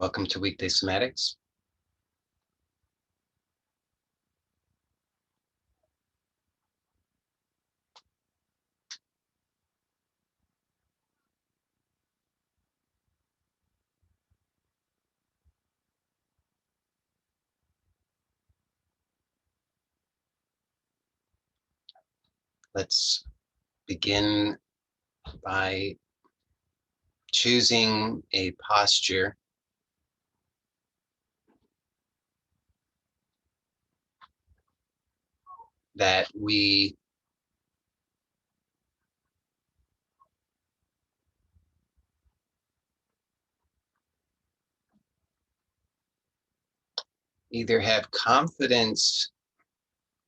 Welcome to Weekday Somatics. Let's begin by choosing a posture that we either have confidence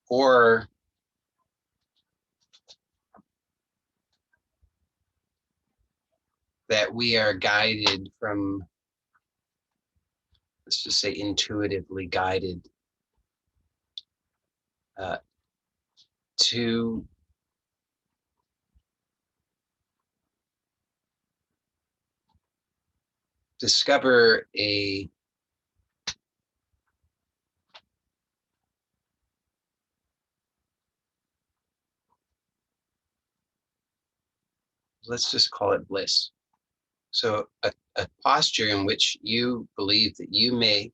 or that we are guided from, let's just say intuitively guided to discover a let's just call it bliss. So a posture in which you believe that you may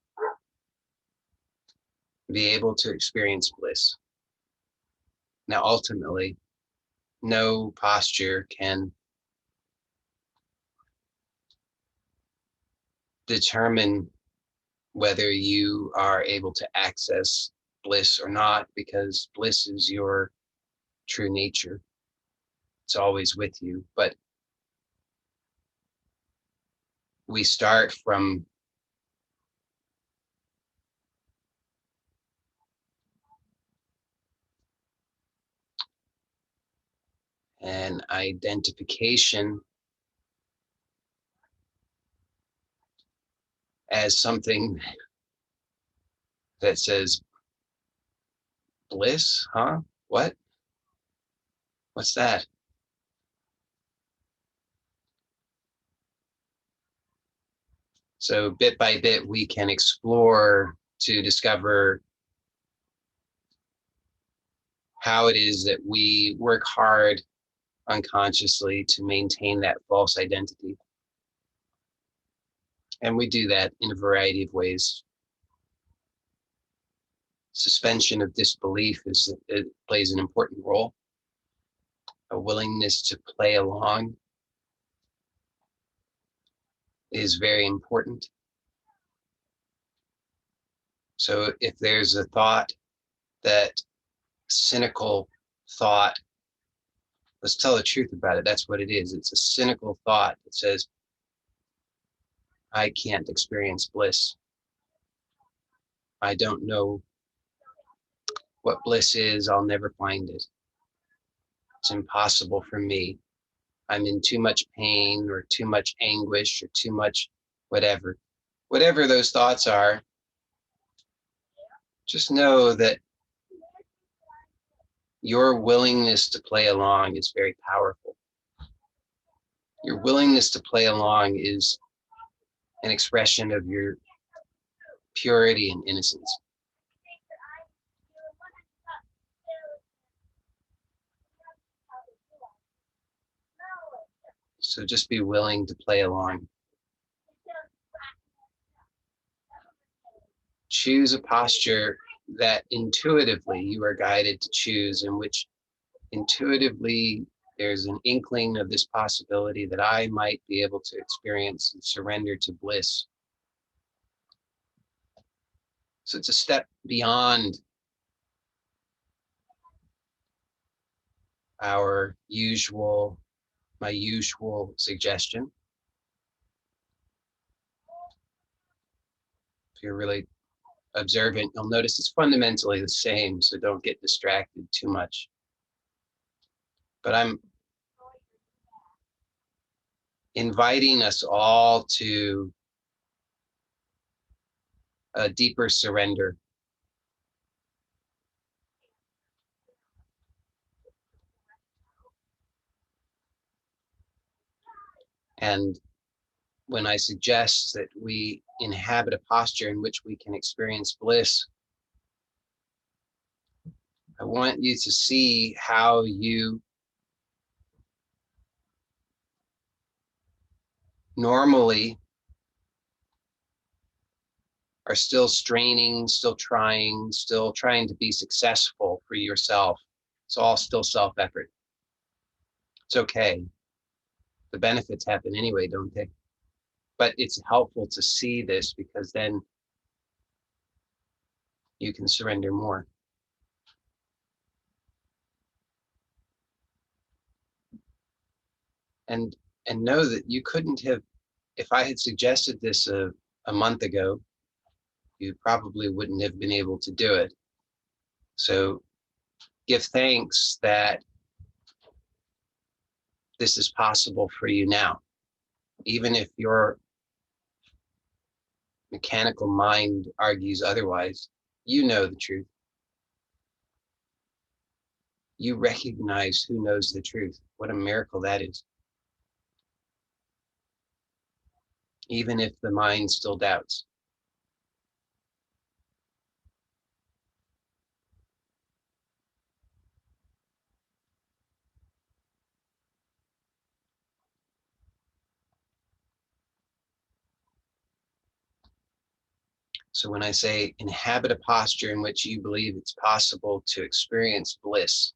be able to experience bliss. Now, ultimately, no posture can determine whether you are able to access bliss or not, because bliss is your true nature. It's always with you. But we start from an identification as something that says, bliss, huh? What? What's that? So bit by bit, we can explore to discover how it is that we work hard unconsciously to maintain that false identity. And we do that in a variety of ways. Suspension of disbelief it plays an important role. A willingness to play along is very important. So if there's a thought, that cynical thought, let's tell the truth about it. That's what it is. It's a cynical thought that says, I can't experience bliss. I don't know what bliss is. I'll never find it. It's impossible for me. I'm in too much pain or too much anguish or too much whatever. Whatever those thoughts are, just know that your willingness to play along is very powerful. Your willingness to play along is an expression of your purity and innocence. So just be willing to play along. Choose a posture that intuitively you are guided to choose, in which intuitively there's an inkling of this possibility that I might be able to experience and surrender to bliss. So it's a step beyond my usual suggestion. If you're really observant, you'll notice it's fundamentally the same, so don't get distracted too much. But I'm inviting us all to a deeper surrender. And when I suggest that we inhabit a posture in which we can experience bliss, I want you to see how you normally are still straining, still trying to be successful for yourself. It's all still self-effort. It's okay. The benefits happen anyway, don't they? But it's helpful to see this because then you can surrender more. And know that you couldn't have, if I had suggested this a month ago, you probably wouldn't have been able to do it. So give thanks that this is possible for you now, even if your mechanical mind argues otherwise. You know the truth. You recognize who knows the truth. What a miracle that is. Even if the mind still doubts. So when I say inhabit a posture in which you believe it's possible to experience bliss,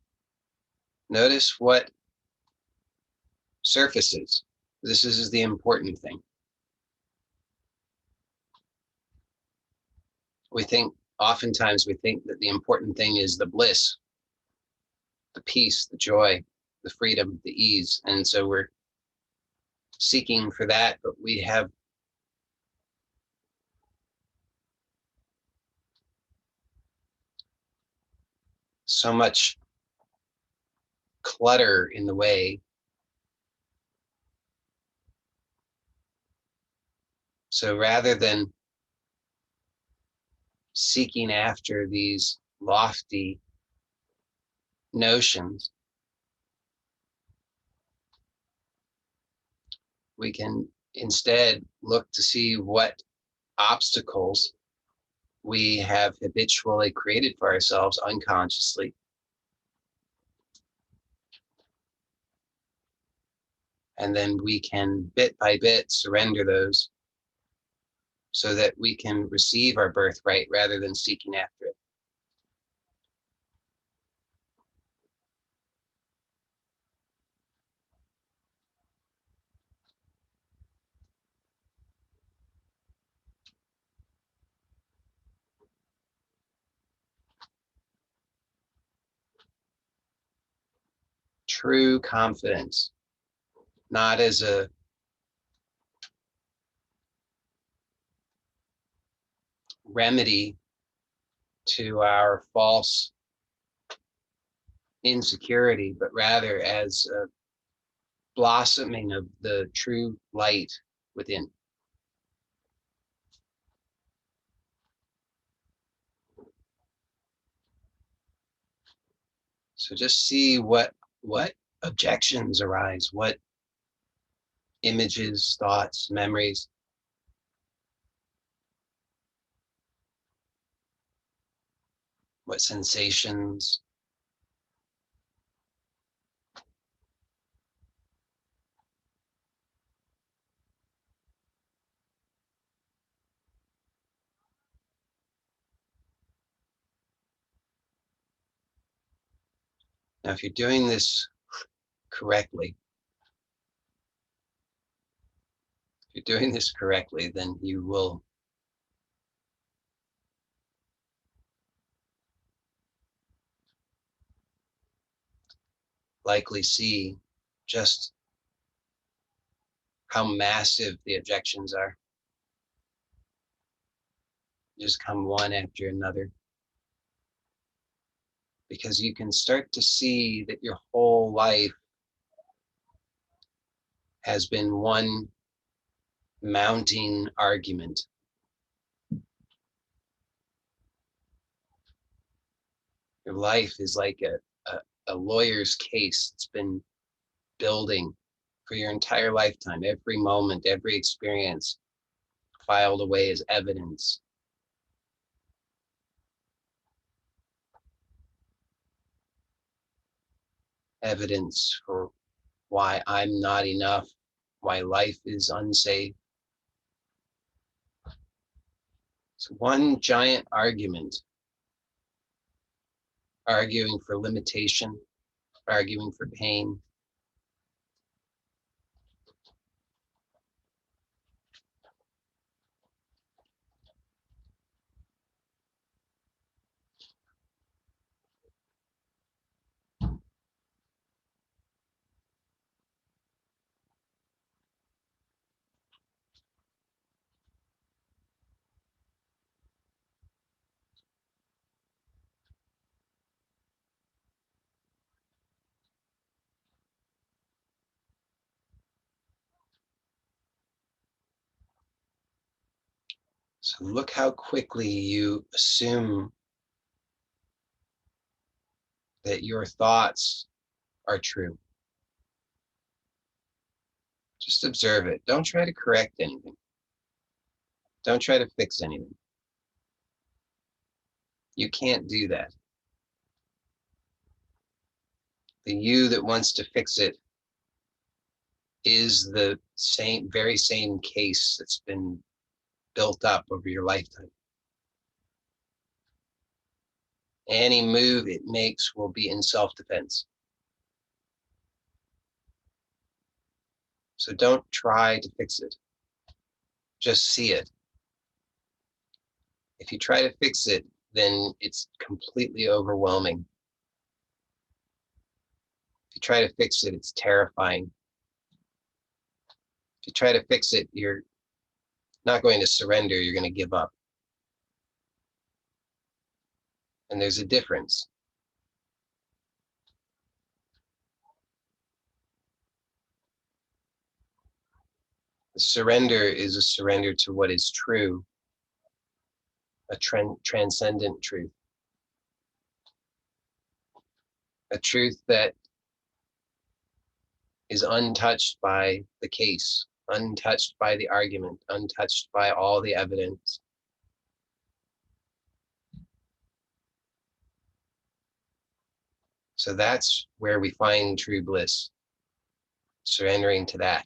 notice what surfaces. This is the important thing. Oftentimes we think that the important thing is the bliss, the peace, the joy, the freedom, the ease. And so we're seeking for that, but we have so much clutter in the way. So rather than seeking after these lofty notions, we can instead look to see what obstacles we have habitually created for ourselves unconsciously. And then we can bit by bit surrender those so that we can receive our birthright rather than seeking after it. True confidence, not as a remedy to our false insecurity, but rather as a blossoming of the true light within. So just see what objections arise, what images, thoughts, memories. What sensations. Now, if you're doing this correctly, then you will likely see just how massive the objections are. Just come one after another. Because you can start to see that your whole life has been one mounting argument. Your life is like a lawyer's case. It's been building for your entire lifetime, every moment, every experience filed away as evidence. Evidence for why I'm not enough, why life is unsafe. It's one giant argument, arguing for limitation, arguing for pain. So look how quickly you assume that your thoughts are true. Just observe it. Don't try to correct anything. Don't try to fix anything. You can't do that. The you that wants to fix it is the very same case that's been built up over your lifetime. Any move it makes will be in self-defense. So don't try to fix it. Just see it. If you try to fix it, then it's completely overwhelming. If you try to fix it, it's terrifying. If you try to fix it, you're not going to surrender, you're going to give up. And there's a difference. The surrender is a surrender to what is true, a transcendent truth, a truth that is untouched by the case, untouched by the argument, untouched by all the evidence. So that's where we find true bliss, surrendering to that.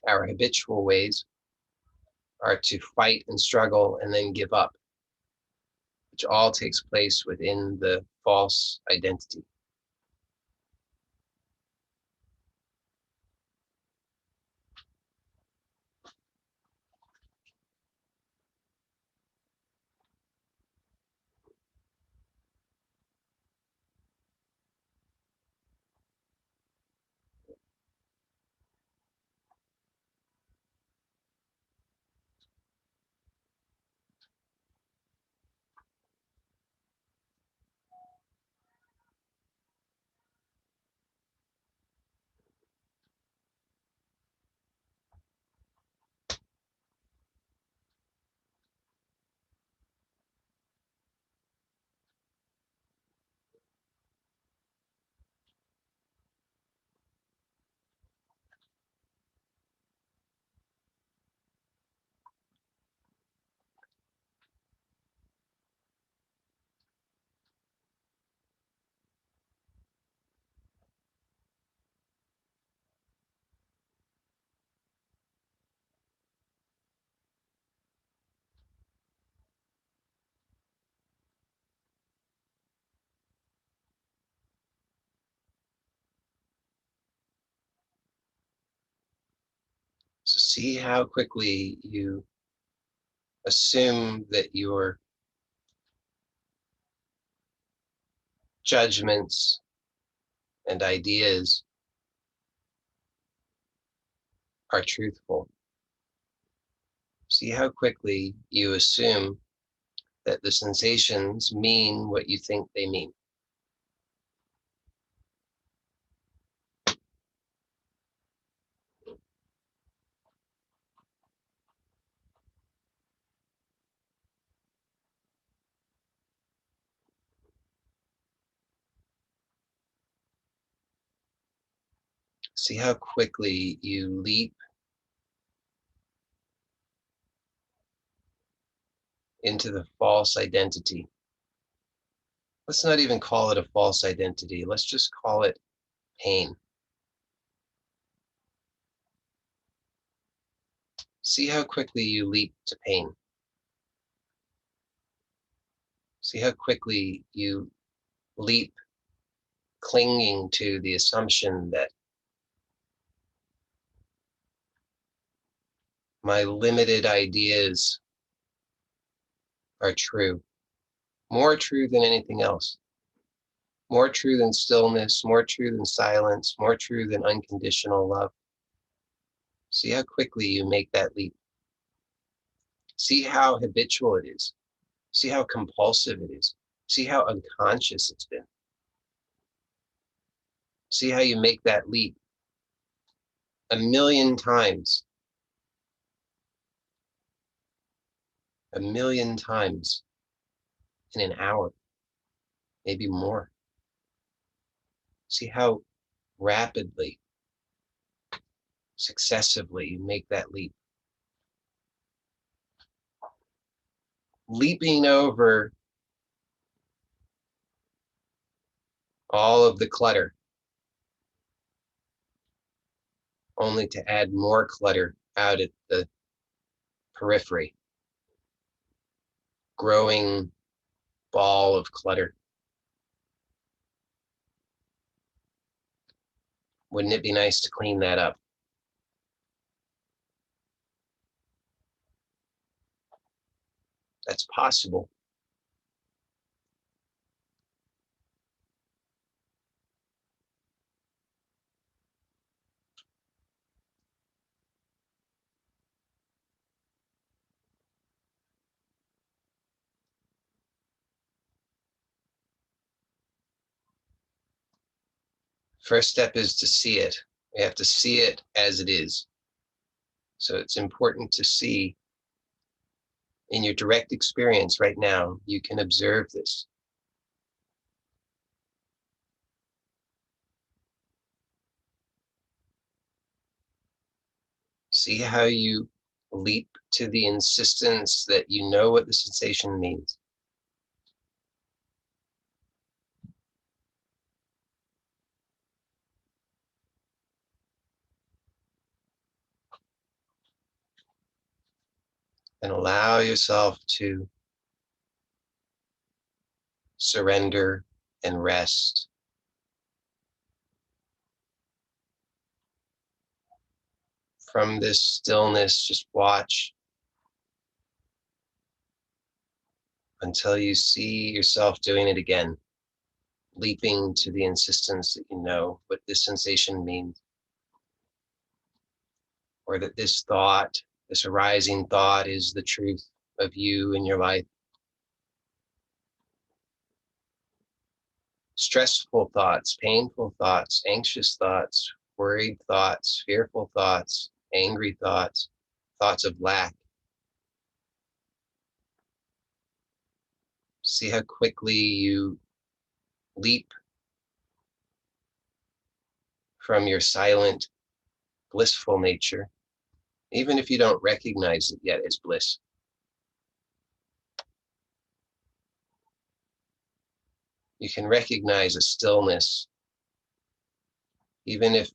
Our habitual ways are to fight and struggle and then give up, which all takes place within the false identity. So see how quickly you assume that your judgments and ideas are truthful. See how quickly you assume that the sensations mean what you think they mean. See how quickly you leap into the false identity. Let's not even call it a false identity. Let's just call it pain. See how quickly you leap to pain. See how quickly you leap clinging to the assumption that my limited ideas are true, more true than anything else, more true than stillness, more true than silence, more true than unconditional love. See how quickly you make that leap. See how habitual it is. See how compulsive it is. See how unconscious it's been. See how you make that leap 1,000,000 times. 1,000,000 times in an hour, maybe more. See how rapidly, successively you make that leap. Leaping over all of the clutter, only to add more clutter out at the periphery. Growing ball of clutter. Wouldn't it be nice to clean that up? That's possible. First step is to see it. We have to see it as it is. So it's important to see in your direct experience right now, you can observe this. See how you leap to the insistence that you know what the sensation means. And allow yourself to surrender and rest. From this stillness, just watch until you see yourself doing it again, leaping to the insistence that you know what this sensation means, or that this thought, this arising thought, is the truth of you and your life. Stressful thoughts, painful thoughts, anxious thoughts, worried thoughts, fearful thoughts, angry thoughts, thoughts of lack. See how quickly you leap from your silent, blissful nature, even if you don't recognize it yet as bliss. You can recognize a stillness, even if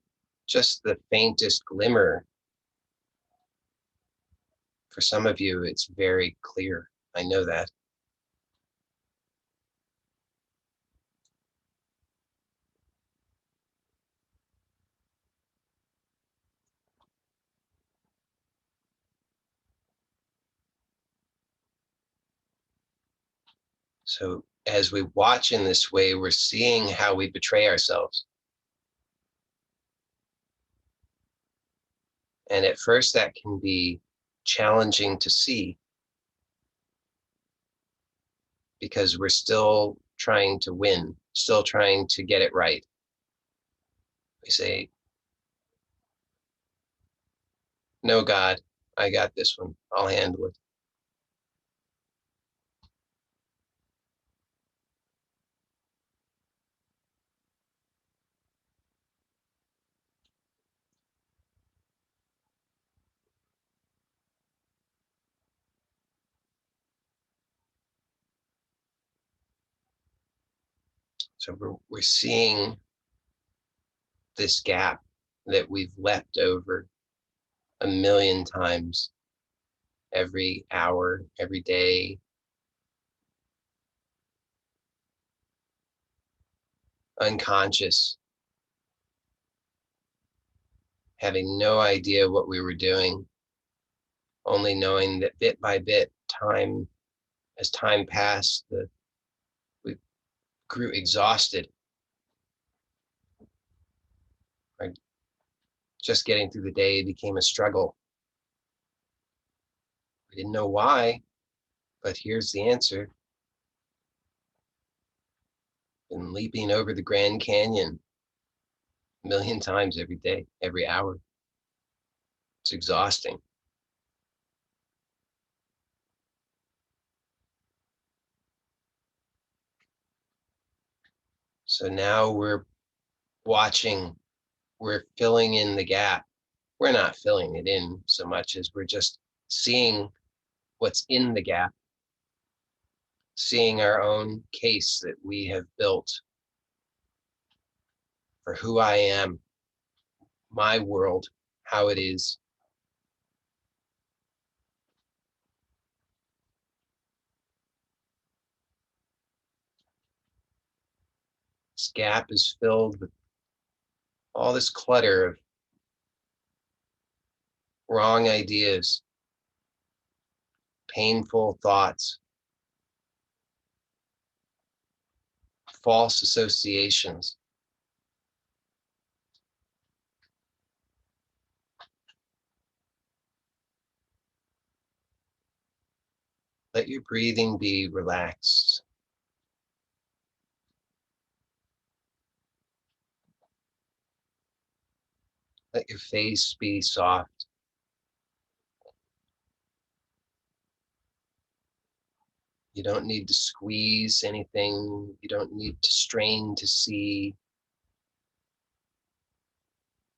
just the faintest glimmer. For some of you, it's very clear. I know that. So as we watch in this way, we're seeing how we betray ourselves. And at first that can be challenging to see because we're still trying to win, still trying to get it right. We say, no, God, I got this one. I'll handle it. So we're seeing this gap that we've leapt over a million times every hour, every day, unconscious, having no idea what we were doing, only knowing that bit by bit, as time passed, we grew exhausted. Right? Just getting through the day became a struggle. We didn't know why, but here's the answer. Been leaping over the Grand Canyon a million times every day, every hour. It's exhausting. So now we're watching, we're filling in the gap. We're not filling it in so much as we're just seeing what's in the gap, seeing our own case that we have built for who I am, my world, how it is. This gap is filled with all this clutter of wrong ideas, painful thoughts, false associations. Let your breathing be relaxed. Let your face be soft. You don't need to squeeze anything. You don't need to strain to see.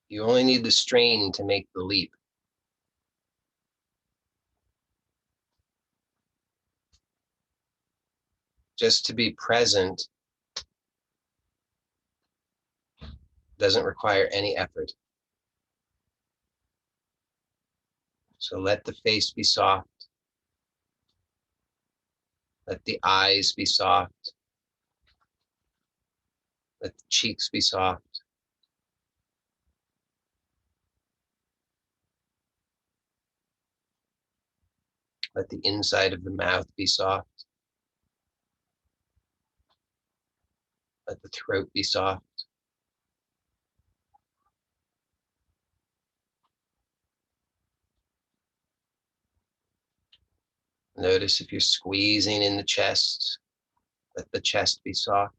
You only need the strain to make the leap. Just to be present doesn't require any effort. So let the face be soft. Let the eyes be soft. Let the cheeks be soft. Let the inside of the mouth be soft. Let the throat be soft. Notice if you're squeezing in the chest, let the chest be soft.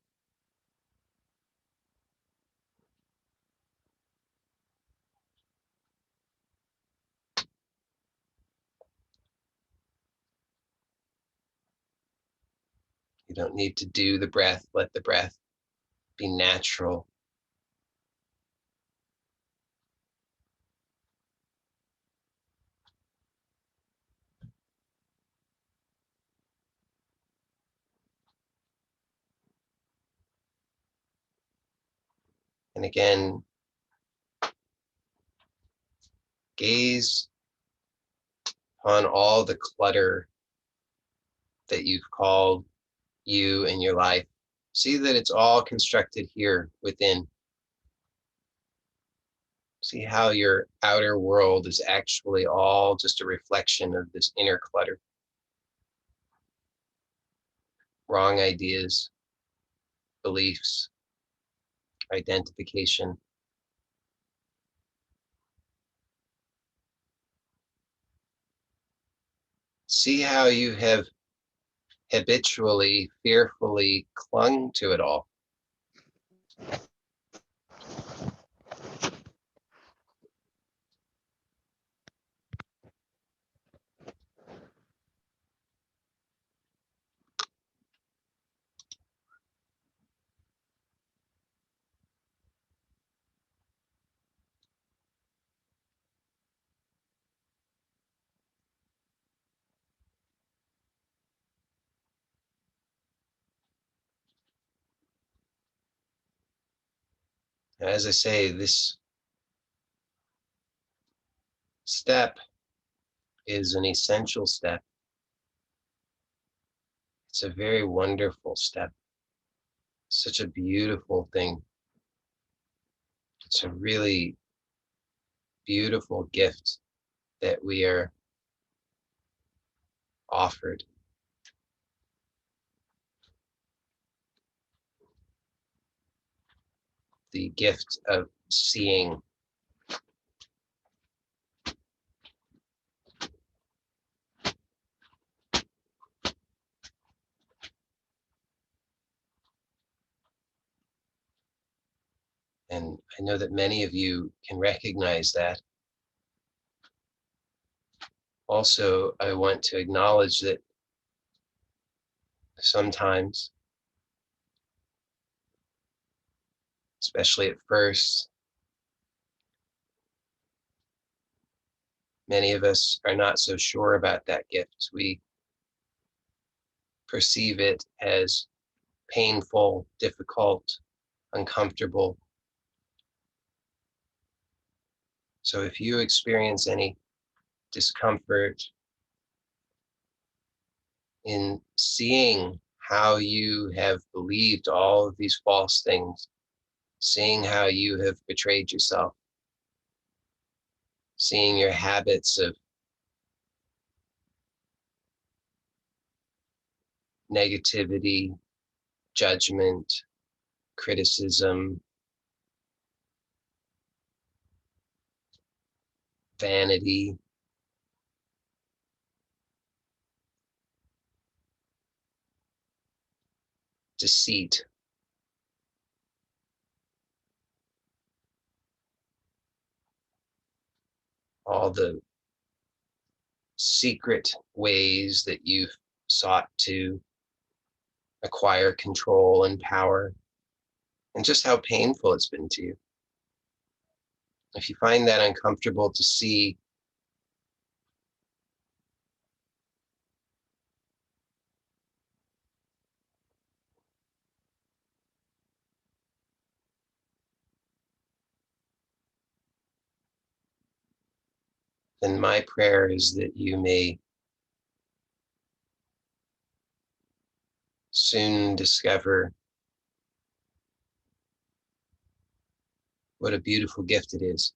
You don't need to do the breath. Let the breath be natural. And again, gaze on all the clutter that you've called you in your life. See that it's all constructed here within. See how your outer world is actually all just a reflection of this inner clutter. Wrong ideas, beliefs, identification. See how you have habitually, fearfully clung to it all. As I say, this step is an essential step. It's a very wonderful step. Such a beautiful thing. It's a really beautiful gift that we are offered. The gift of seeing. And I know that many of you can recognize that. Also, I want to acknowledge that sometimes, especially at first, many of us are not so sure about that gift. We perceive it as painful, difficult, uncomfortable. So if you experience any discomfort in seeing how you have believed all of these false things, seeing how you have betrayed yourself, seeing your habits of negativity, judgment, criticism, vanity, deceit, all the secret ways that you've sought to acquire control and power, and just how painful it's been to you. If you find that uncomfortable to see, then my prayer is that you may soon discover what a beautiful gift it is.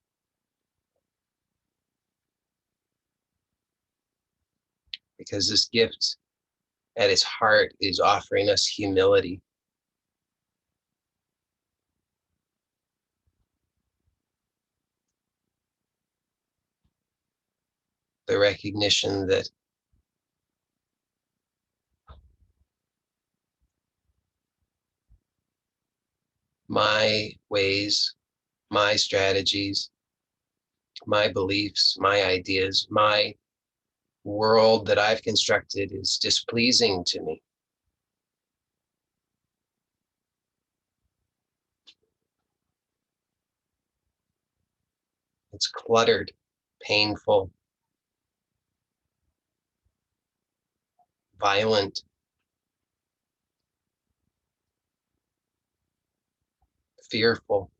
Because this gift at its heart is offering us humility. The recognition that my ways, my strategies, my beliefs, my ideas, my world that I've constructed is displeasing to me. It's cluttered, painful, violent, fearful.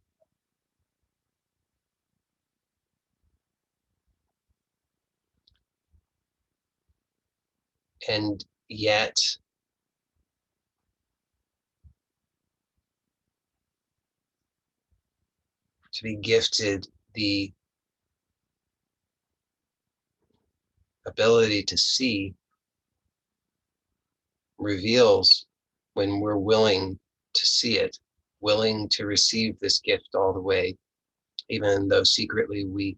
And yet, to be gifted the ability to see reveals when we're willing to see it, willing to receive this gift all the way, even though secretly we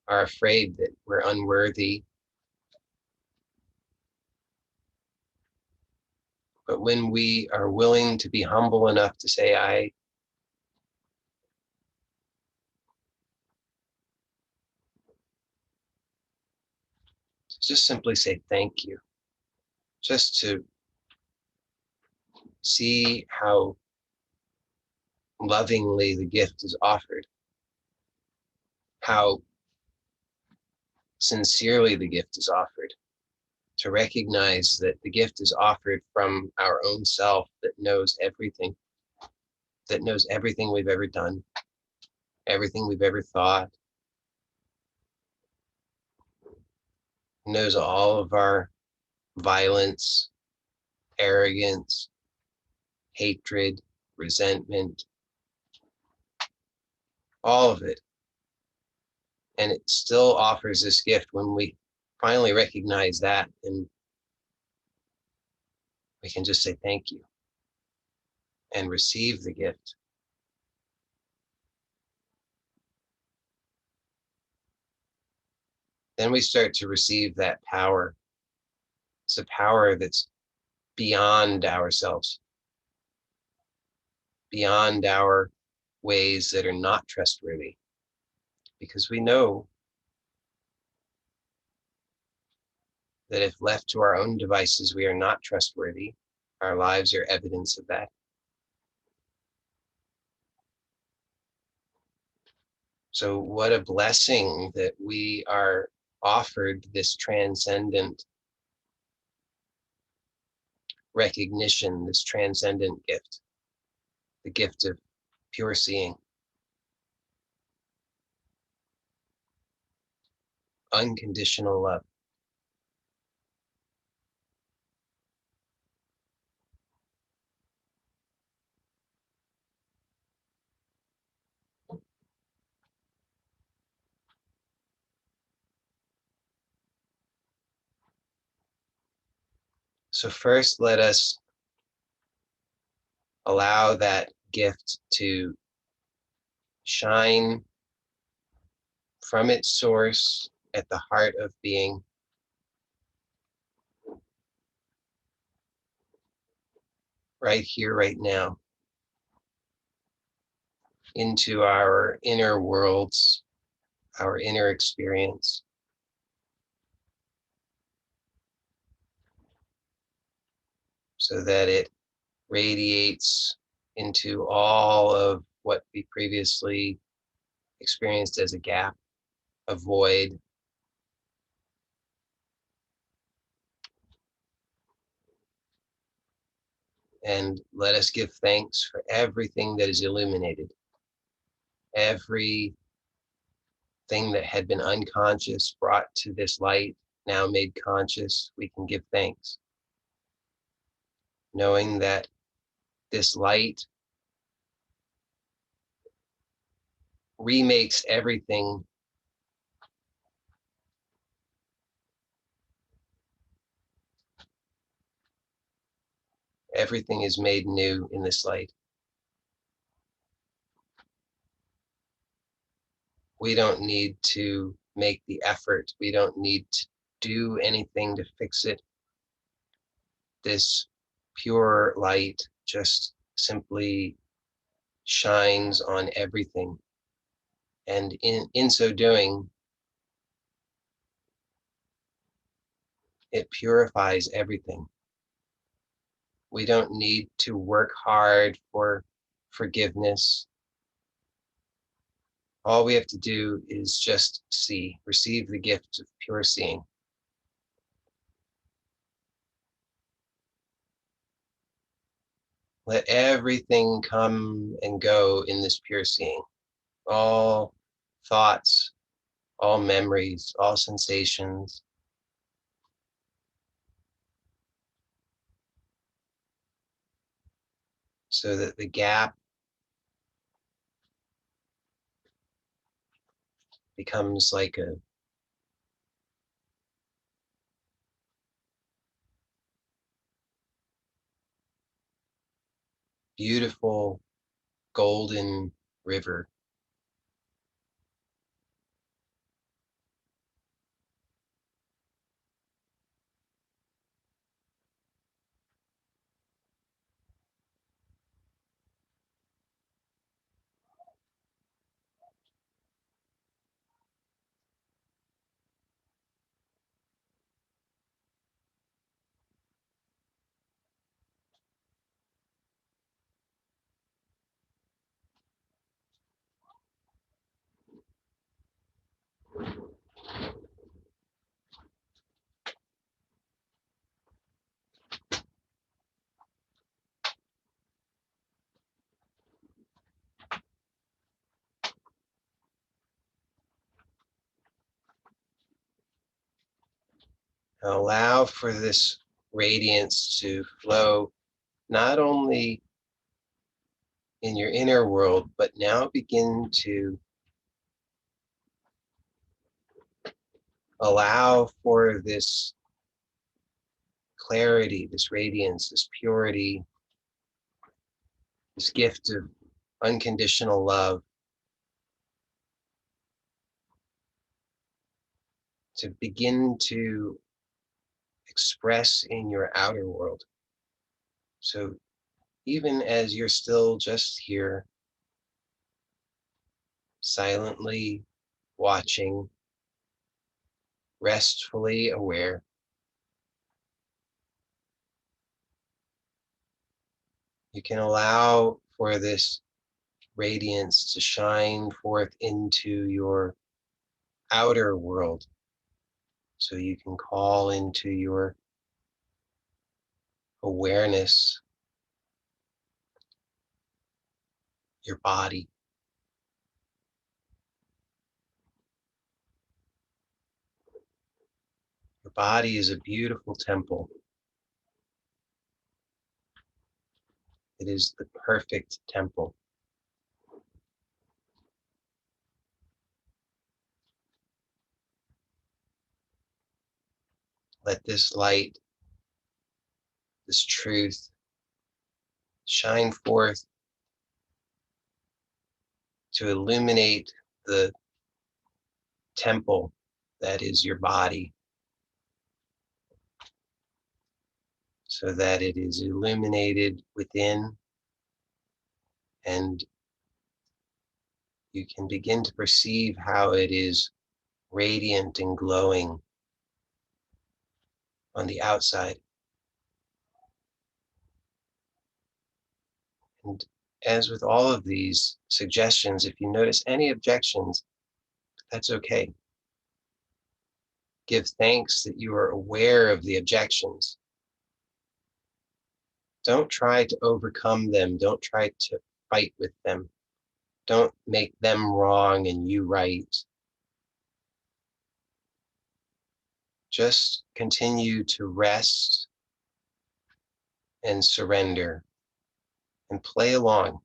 are afraid that we're unworthy. But when we are willing to be humble enough to say, just simply say thank you, just to see how lovingly the gift is offered, how sincerely the gift is offered, to recognize that the gift is offered from our own self that knows everything, that knows everything we've ever done, everything we've ever thought, knows all of our violence, arrogance, hatred, resentment, all of it. And it still offers this gift when we finally recognize that, and we can just say thank you and receive the gift. Then we start to receive that power. It's a power that's beyond ourselves, beyond our ways that are not trustworthy, because we know that if left to our own devices, we are not trustworthy. Our lives are evidence of that. So what a blessing that we are offered this transcendent recognition, this transcendent gift, the gift of pure seeing, unconditional love. So first, let us allow that gift to shine from its source at the heart of being, right here, right now, into our inner worlds, our inner experience, so that it radiates into all of what we previously experienced as a gap, a void. And let us give thanks for everything that is illuminated, everything that had been unconscious brought to this light, now made conscious. We can give thanks, knowing that this light remakes everything. Everything is made new in this light. We don't need to make the effort. We don't need to do anything to fix it. This pure light just simply shines on everything. And in so doing, it purifies everything. We don't need to work hard for forgiveness. All we have to do is just see, receive the gift of pure seeing. Let everything come and go in this pure seeing. All thoughts, all memories, all sensations. So that the gap becomes like a beautiful golden river. Allow for this radiance to flow not only in your inner world, but now begin to allow for this clarity, this radiance, this purity, this gift of unconditional love to begin to express in your outer world. So even as you're still just here, silently watching, restfully aware, you can allow for this radiance to shine forth into your outer world. So you can call into your awareness, your body. Your body is a beautiful temple. It is the perfect temple. Let this light, this truth, shine forth to illuminate the temple that is your body, so that it is illuminated within, and you can begin to perceive how it is radiant and glowing on the outside. And as with all of these suggestions, if you notice any objections, that's okay. Give thanks that you are aware of the objections. Don't try to overcome them. Don't try to fight with them. Don't make them wrong and you right. Just continue to rest and surrender and play along.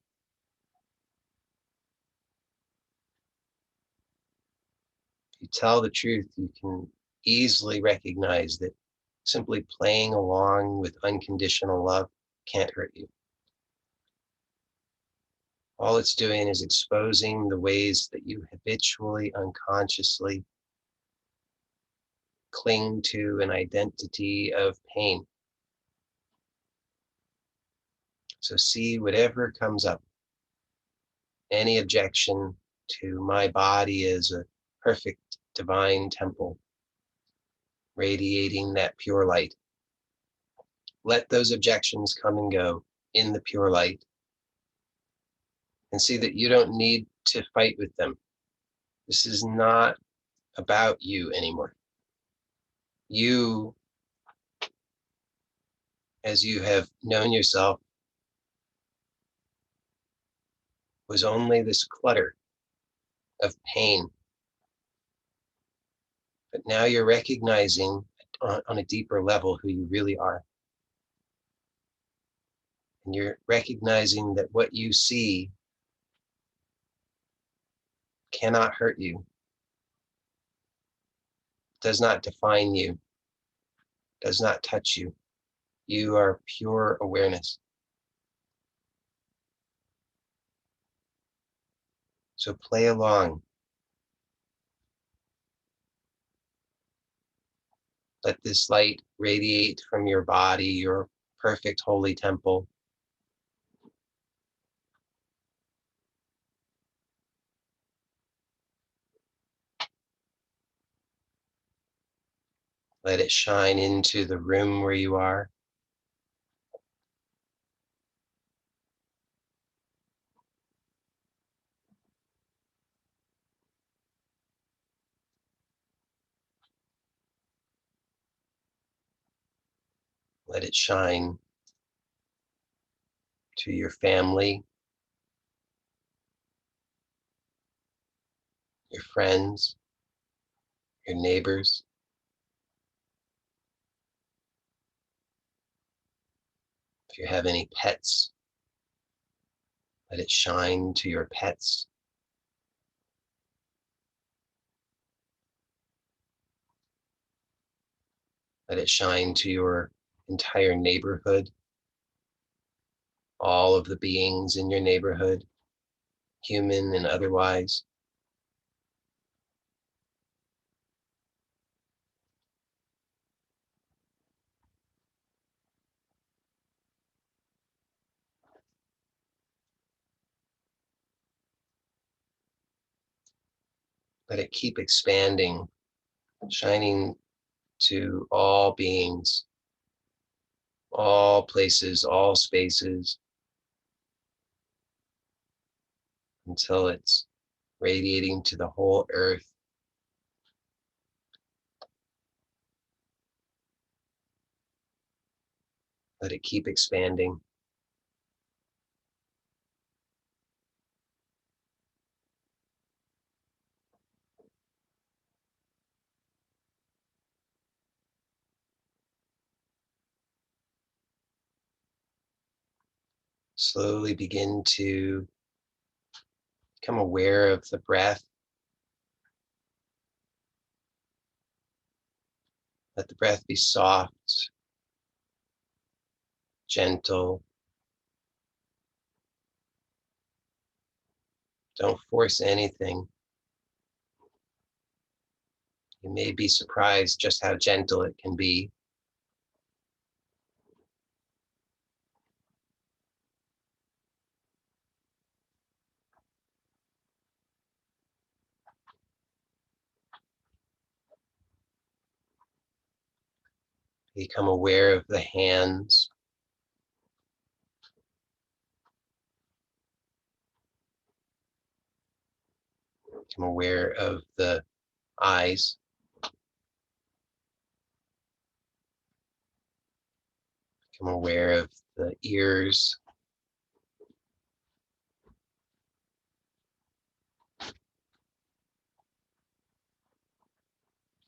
If you tell the truth, you can easily recognize that simply playing along with unconditional love can't hurt you. All it's doing is exposing the ways that you habitually, unconsciously cling to an identity of pain. So see whatever comes up. Any objection to my body as a perfect divine temple, radiating that pure light. Let those objections come and go in the pure light, and see that you don't need to fight with them. This is not about you anymore. You, as you have known yourself, was only this clutter of pain. But now you're recognizing on a deeper level who you really are. And you're recognizing that what you see cannot hurt you, does not define you, does not touch you. You are pure awareness. So play along. Let this light radiate from your body, your perfect holy temple. Let it shine into the room where you are. Let it shine to your family, your friends, your neighbors. If you have any pets, let it shine to your pets. Let it shine to your entire neighborhood, all of the beings in your neighborhood, human and otherwise. Let it keep expanding, shining to all beings, all places, all spaces, until it's radiating to the whole earth. Let it keep expanding. Slowly begin to become aware of the breath. Let the breath be soft, gentle. Don't force anything. You may be surprised just how gentle it can be. Become aware of the hands. Become aware of the eyes. Become aware of the ears.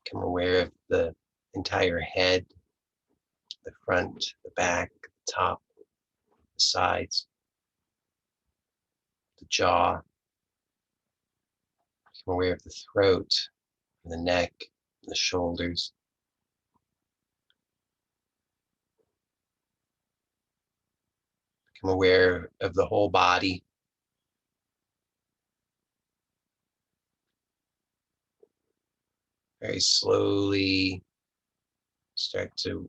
Become aware of the entire head, the front, the back, the top, the sides, the jaw. Become aware of the throat, the neck, the shoulders. Become aware of the whole body. Very slowly start to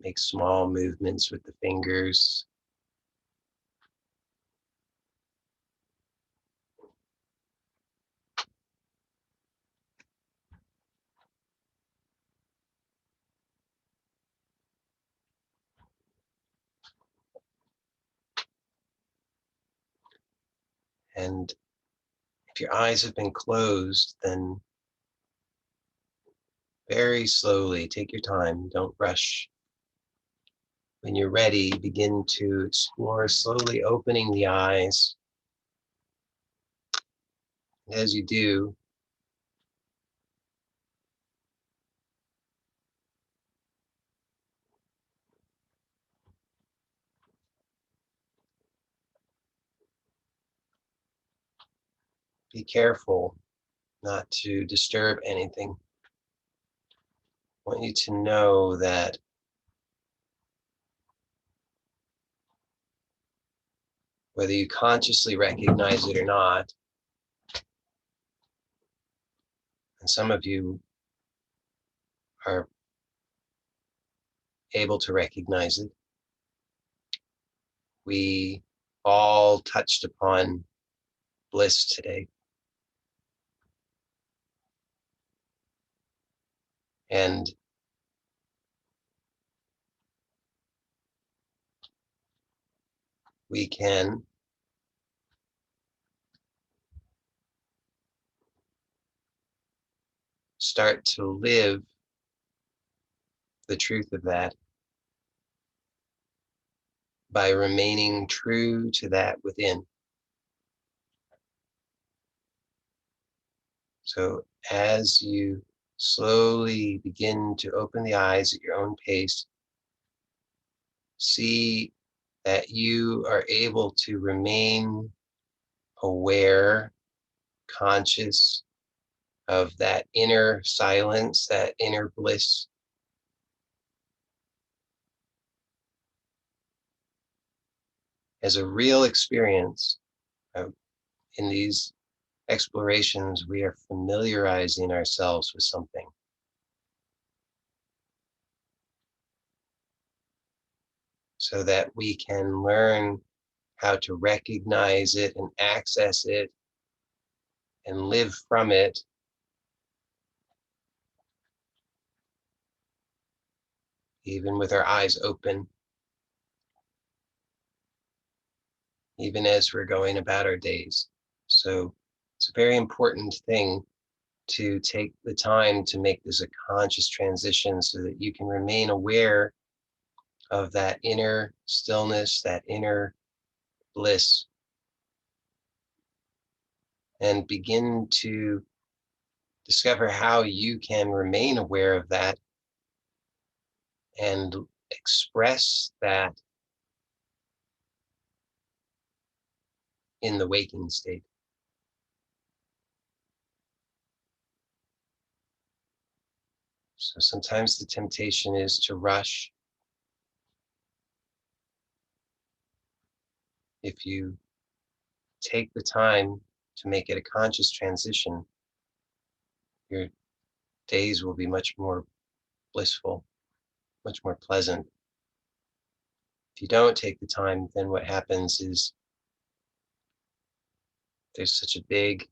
make small movements with the fingers. And if your eyes have been closed, then very slowly, take your time, don't rush. When you're ready, begin to explore slowly opening the eyes. And as you do, be careful not to disturb anything. I want you to know that whether you consciously recognize it or not, and some of you are able to recognize it, we all touched upon bliss today. And we can start to live the truth of that by remaining true to that within. So as you slowly begin to open the eyes at your own pace, See that you are able to remain aware, conscious of that inner silence, that inner bliss, as a real experience. In these explorations, we are familiarizing ourselves with something so that we can learn how to recognize it and access it and live from it, even with our eyes open, even as we're going about our days. So it's a very important thing to take the time to make this a conscious transition so that you can remain aware of that inner stillness, that inner bliss, and begin to discover how you can remain aware of that and express that in the waking state. So sometimes the temptation is to rush. If you take the time to make it a conscious transition, your days will be much more blissful, much more pleasant. If you don't take the time, then what happens is there's such a big,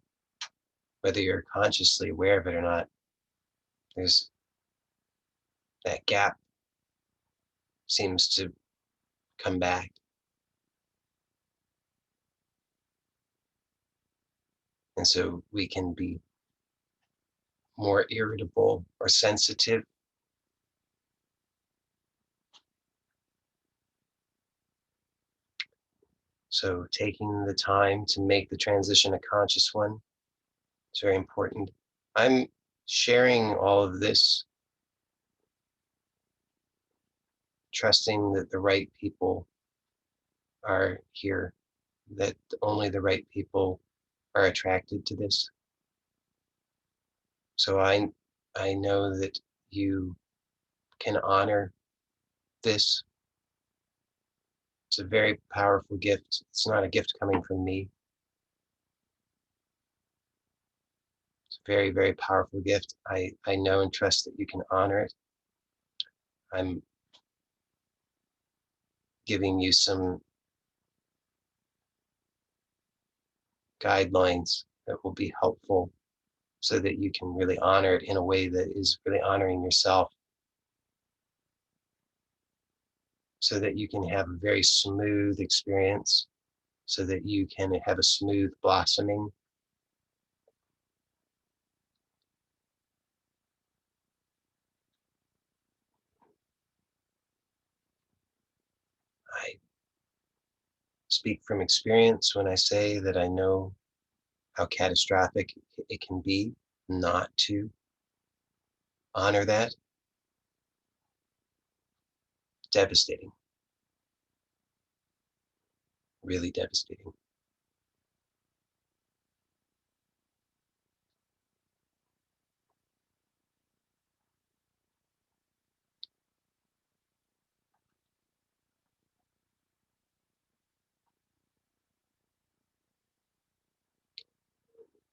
whether you're consciously aware of it or not, there's that gap seems to come back. And so we can be more irritable or sensitive. So taking the time to make the transition a conscious one is very important. I'm sharing all of this, trusting that the right people are here, that only the right people are attracted to this. So I know that you can honor this. It's a very powerful gift. It's not a gift coming from me. It's a very, very powerful gift. I know and trust that you can honor it. I'm giving you some guidelines that will be helpful so that you can really honor it in a way that is really honoring yourself, so that you can have a very smooth experience, so that you can have a smooth blossoming. I speak from experience when I say that I know how catastrophic it can be not to honor that. Devastating, really devastating.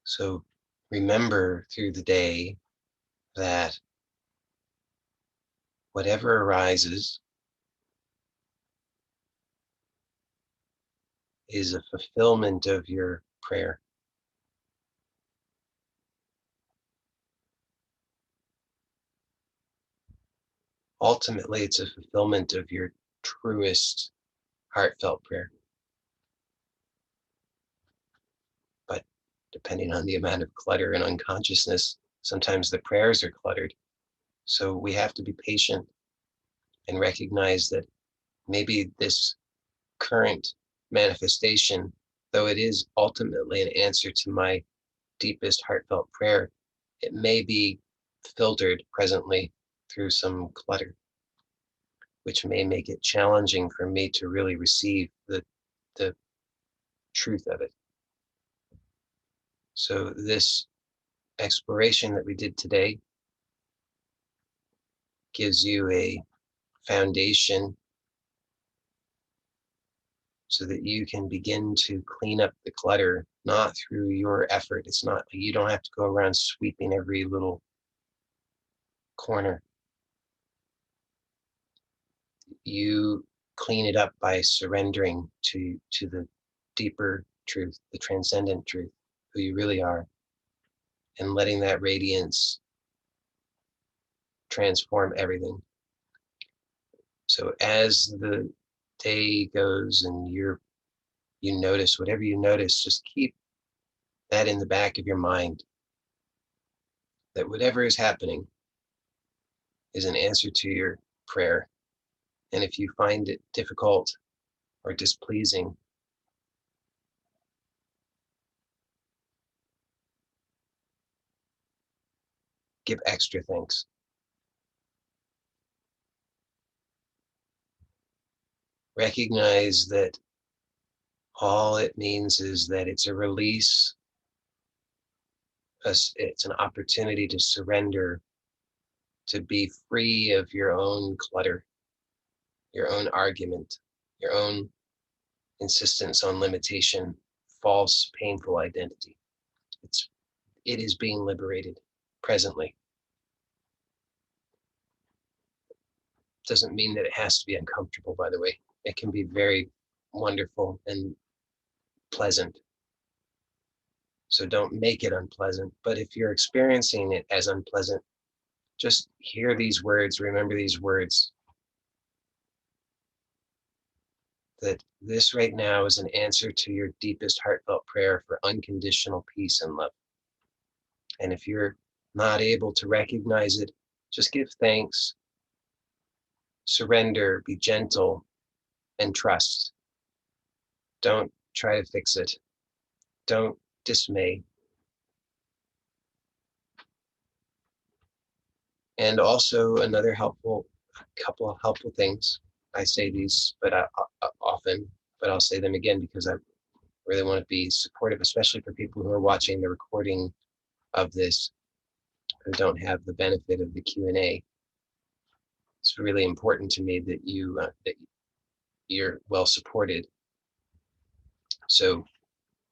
So remember through the day that whatever arises is a fulfillment of your prayer. Ultimately, it's a fulfillment of your truest heartfelt prayer. But depending on the amount of clutter and unconsciousness, sometimes the prayers are cluttered. So we have to be patient and recognize that maybe this current manifestation, though it is ultimately an answer to my deepest heartfelt prayer, it may be filtered presently through some clutter. which may make it challenging for me to really receive the truth of it. So this exploration that we did today gives you a foundation so that you can begin to clean up the clutter, not through your effort. It's not, you don't have to go around sweeping every little corner. You clean it up by surrendering to the deeper truth, the transcendent truth, who you really are, and letting that radiance transform everything. So as the day goes and you notice whatever you notice, just keep that in the back of your mind, that whatever is happening is an answer to your prayer. And if you find it difficult or displeasing, give extra thanks. Recognize that all it means is that it's a release, it's an opportunity to surrender, to be free of your own clutter, your own argument, your own insistence on limitation, false, painful identity. It is being liberated presently. Doesn't mean that it has to be uncomfortable, by the way. It can be very wonderful and pleasant. So don't make it unpleasant. But if you're experiencing it as unpleasant, just hear these words, remember these words, that this right now is an answer to your deepest heartfelt prayer for unconditional peace and love. And if you're not able to recognize it, just give thanks, surrender, be gentle, and trust. Don't try to fix it. Don't dismay. And also another couple of helpful things. I say these, but often, but I'll say them again because I really want to be supportive, especially for people who are watching the recording of this, who don't have the benefit of the Q&A. It's really important to me that you're well supported. So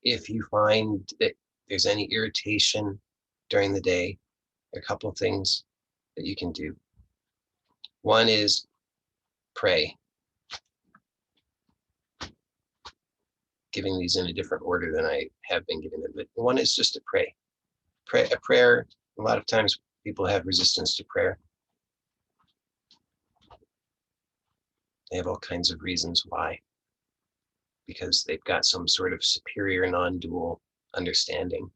if you find that there's any irritation during the day, there are a couple of things that you can do. One is pray. Giving these in a different order than I have been giving them, but one is just to pray. A prayer, a lot of times people have resistance to prayer. They have all kinds of reasons why, because they've got some sort of superior non-dual understanding.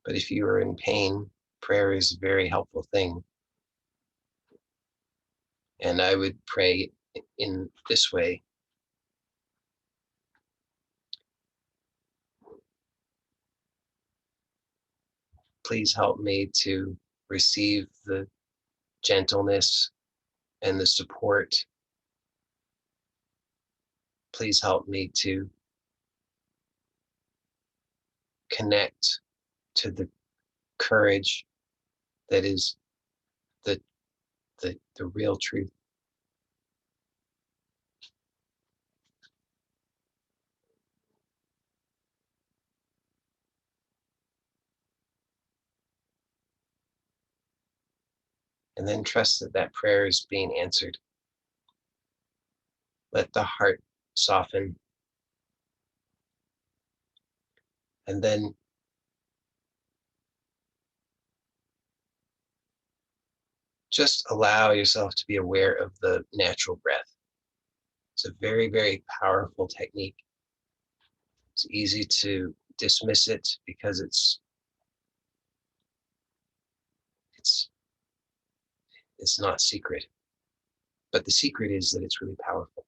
But if you are in pain, prayer is a very helpful thing. And I would pray in this way. Please help me to receive the gentleness and the support. Please help me to connect to the courage that is the real truth. And then trust that that prayer is being answered. Let the heart soften. And then just allow yourself to be aware of the natural breath. It's a very, very powerful technique. It's easy to dismiss it because it's not secret. But the secret is that it's really powerful.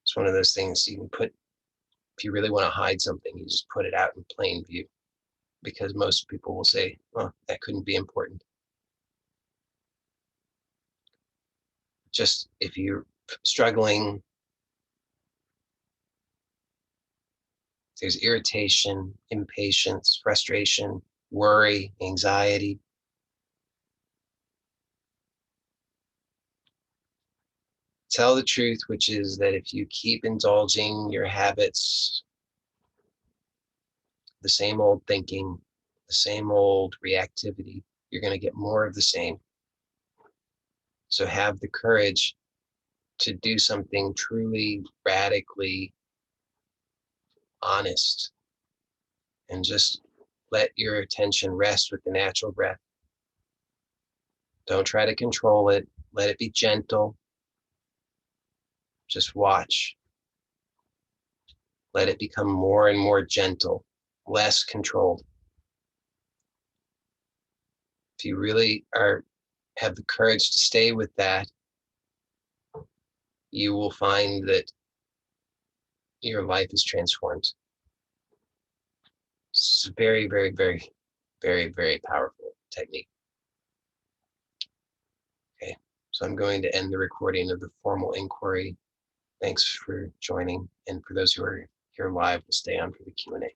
It's one of those things you can put, if you really want to hide something, you just put it out in plain view. because most people will say, well, that couldn't be important. Just if you're struggling, there's irritation, impatience, frustration, worry, anxiety. Tell the truth, which is that if you keep indulging your habits, the same old thinking, the same old reactivity, you're going to get more of the same. So have the courage to do something truly, radically honest, and just let your attention rest with the natural breath. Don't try to control it. Let it be gentle. Just watch. Let it become more and more gentle, less controlled. If you really have the courage to stay with that, you will find that your life is transformed. It's very, very, very, very, very powerful technique. Okay, so I'm going to end the recording of the formal inquiry. Thanks for joining, and for those who are here live, we'll stay on for the Q&A.